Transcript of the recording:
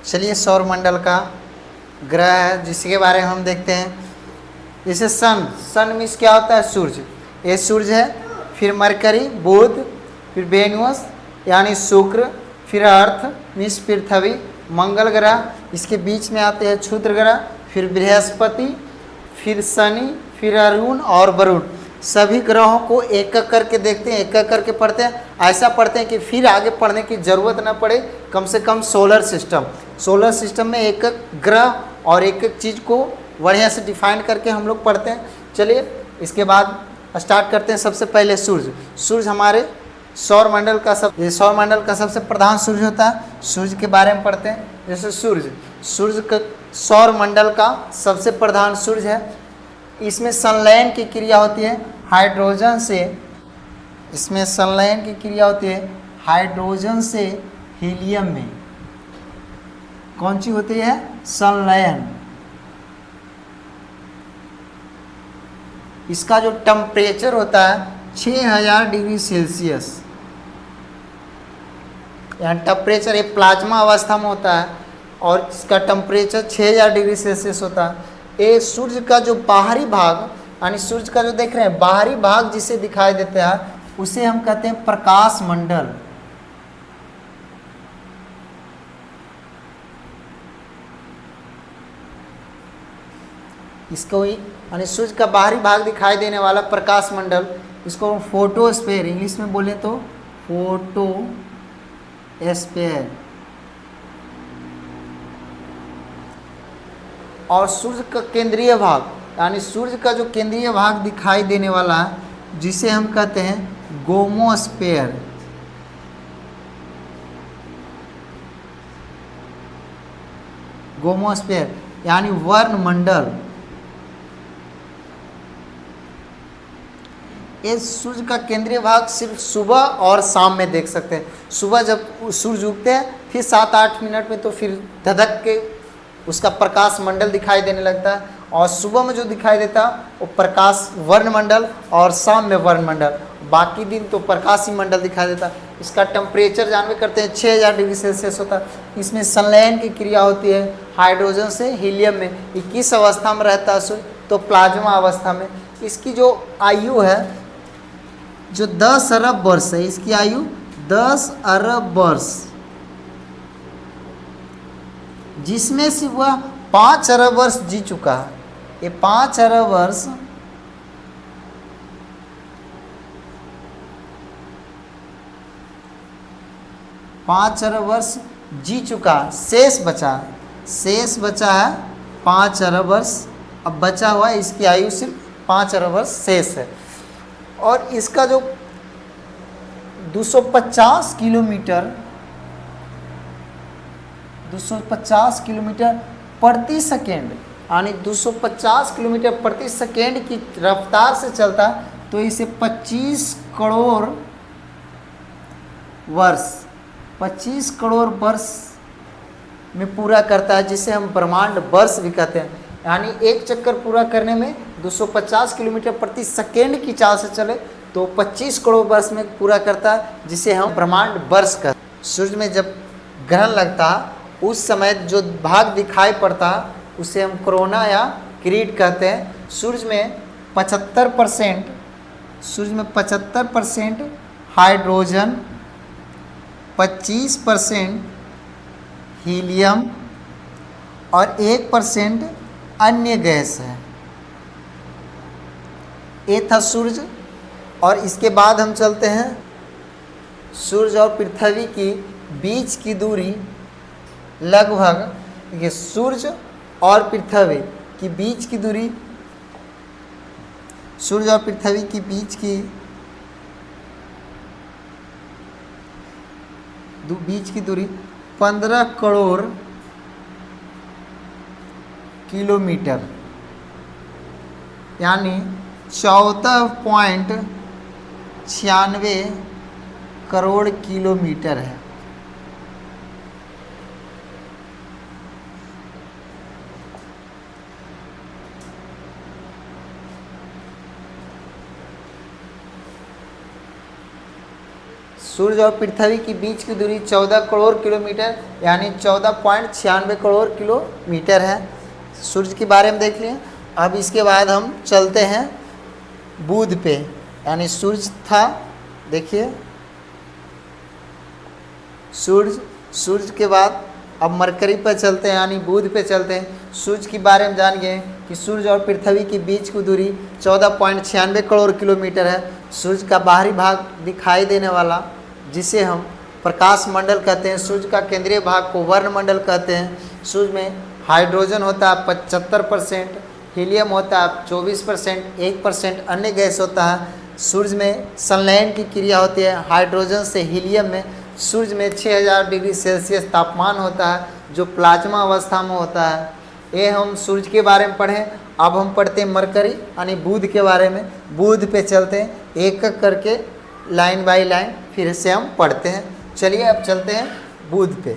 चलिए सौरमंडल का ग्रह है जिसके बारे में हम देखते हैं। जैसे सन मीन्स क्या होता है? सूर्य। ये सूर्य है, फिर मरकरी, बुध, फिर वेनुस यानी शुक्र, फिर अर्थ मीन्स पृथ्वी, मंगल ग्रह, इसके बीच में आते हैं क्षुद्र ग्रह, फिर बृहस्पति, फिर शनि, फिर अरुण और वरुण। सभी ग्रहों को एक एक करके देखते हैं, एक एक करके पढ़ते हैं। ऐसा पढ़ते हैं कि फिर आगे पढ़ने की ज़रूरत ना पड़े। कम से कम सोलर सिस्टम में एक एक ग्रह और एक एक चीज़ को बढ़िया से डिफाइन करके हम लोग पढ़ते हैं। चलिए इसके बाद स्टार्ट करते हैं। सबसे पहले सूर्य हमारे सौरमंडल का सबसे प्रधान सूर्य होता है। सूर्य के बारे में पढ़ते हैं। जैसे सूर्य का सौरमंडल का सबसे प्रधान सूर्य है। इसमें संलयन की क्रिया होती है हाइड्रोजन से। इसमें संलयन की क्रिया होती है हाइड्रोजन से हीलियम में। कौन सी होती है? संलयन। इसका जो टेम्परेचर होता है 6000 डिग्री सेल्सियस। यहाँ टेम्परेचर एक प्लाज्मा अवस्था में होता है और इसका टेम्परेचर 6000 डिग्री सेल्सियस होता है। ये सूर्य का जो बाहरी भाग यानी सूर्य का जो देख रहे हैं बाहरी भाग जिसे दिखाई देता है उसे हम कहते हैं प्रकाश मंडल। इसको यानी सूर्य का बाहरी भाग दिखाई देने वाला प्रकाश मंडल, इसको फोटोस्फीयर इंग्लिश में बोले तो फोटोस्फीयर। और सूर्य का केंद्रीय भाग यानी सूर्य का जो केंद्रीय भाग दिखाई देने वाला है जिसे हम कहते हैं गोमोस्फीयर। गोमोस्फीयर यानी वर्णमंडल। ये सूर्य का केंद्रीय भाग सिर्फ सुबह और शाम में देख सकते हैं। सुबह जब सूर्य उगते हैं फिर 7-8 मिनट में तो फिर धधक के उसका प्रकाश मंडल दिखाई देने लगता है। और सुबह में जो दिखाई देता है वो प्रकाश वर्णमंडल और शाम में वर्णमंडल, बाकी दिन तो प्रकाशी मंडल दिखाई देता है। इसका टेम्परेचर जानवे करते हैं 6000 डिग्री सेल्सियस होता है। इसमें संलयन की क्रिया होती है हाइड्रोजन से हीलियम में। ये किस अवस्था में रहता है सूर्य? तो प्लाज्मा अवस्था में। इसकी जो आयु है जो 10 अरब वर्ष है, इसकी आयु 10 अरब वर्ष, जिसमें से वह 5 अरब वर्ष जी चुका है। ये 5 अरब वर्ष जी चुका, शेष बचा है 5 अरब वर्ष। अब बचा हुआ है इसकी आयु सिर्फ 5 अरब वर्ष शेष है। और इसका जो 250 किलोमीटर प्रति सेकेंड यानी 250 किलोमीटर प्रति सेकेंड की रफ्तार से चलता है तो इसे 25 करोड़ वर्ष में पूरा करता है, जिसे हम ब्रह्मांड वर्ष भी कहते हैं। यानी एक चक्कर पूरा करने में 250 किलोमीटर प्रति सेकेंड की चाल से चले तो 25 करोड़ वर्ष में पूरा करता है, जिसे हम ब्रह्मांड वर्ष कहते हैं। सूर्य में जब ग्रहण लगता है उस समय जो भाग दिखाई पड़ता है उसे हम कोरोना या किरीट कहते हैं। सूर्य में 75% हाइड्रोजन, 25% हीलियम और 1% अन्य गैस है। ये था सूर्य। और इसके बाद हम चलते हैं सूर्य और पृथ्वी की बीच की दूरी लगभग, ये सूर्य और पृथ्वी की बीच की दूरी, सूर्य और पृथ्वी की बीच की दूरी 15 करोड़ किलोमीटर यानी 14.96 करोड़ किलोमीटर है। सूरज और पृथ्वी के बीच की दूरी 14 करोड़ किलोमीटर यानी 14.96 करोड़ किलोमीटर है। सूरज के बारे में देख लिए। अब इसके बाद हम चलते हैं बुध पे, यानी सूरज था, देखिए सूरज के बाद अब मरकरी पर चलते हैं यानी बुध पे चलते हैं। सूरज के बारे में जान गए कि सूरज और पृथ्वी के बीच की दूरी 14.96 करोड़ किलोमीटर है। सूरज का बाहरी भाग दिखाई देने वाला जिसे हम प्रकाश मंडल कहते हैं, सूरज का केंद्रीय भाग को वर्णमंडल कहते हैं। सूरज में हाइड्रोजन होता है 75%, हीलियम होता है 24%, 1% अन्य गैस होता है। सूरज में संलयन की क्रिया होती है हाइड्रोजन से हीलियम में। सूरज में 6000 डिग्री सेल्सियस तापमान होता है जो प्लाज्मा अवस्था में होता है। ये हम सूरज के बारे में पढ़ें। अब हम पढ़ते हैं मरकरी यानी बुध के बारे में। बुध पे चलते हैं एक एक करके, लाइन बाय लाइन फिर से हम पढ़ते हैं। चलिए अब चलते हैं बुध पे।